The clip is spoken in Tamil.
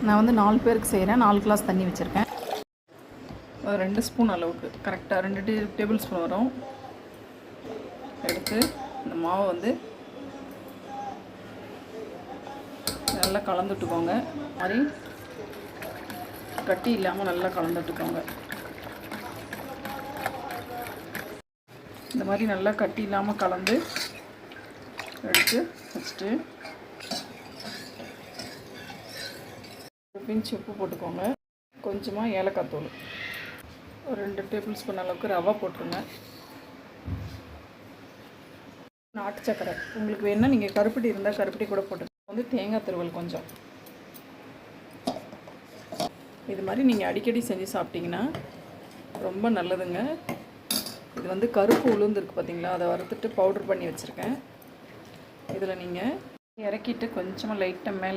நான் வந்து 4 பேருக்கு செய்கிறேன். 4 கிளாஸ் தண்ணி வச்சுருக்கேன். 2 ஸ்பூன் அளவுக்கு கரெக்டாக 2 டேபிள் ஸ்பூன் வரும். எடுத்து இந்த மாவை வந்து நல்லா கலந்துட்டுக்கோங்க. மாதிரி கட்டி இல்லாமல் நல்லா கலந்துட்டுக்கோங்க. இந்த மாதிரி நல்லா கட்டி இல்லாமல் கலந்து எடுத்து வச்சுட்டு ஒரு பிஞ்ச் உப்பு போட்டுக்கோங்க. கொஞ்சமாக ஏலக்காய் தூள், ஒரு 2 டேபிள் ஸ்பூன் அளவுக்கு ரவை போட்டுருங்க. நாட்டு சக்கரை உங்களுக்கு வேணுன்னா நீங்கள் கருப்பட்டி இருந்தால் கருப்பட்டி கூட போட்டுருங்க. வந்து தேங்காய் துருவல் கொஞ்சம். இது மாதிரி நீங்கள் அடிக்கடி செஞ்சு சாப்பிட்டிங்கன்னா ரொம்ப நல்லதுங்க. இது வந்து கருப்பு உளுந்து இருக்குது பார்த்தீங்களா, அதை வறுத்துட்டு பவுட்ரு பண்ணி வச்சுருக்கேன். இதில் நீங்கள் இறக்கிட்டு கொஞ்சமாக லைட்டாக மேலே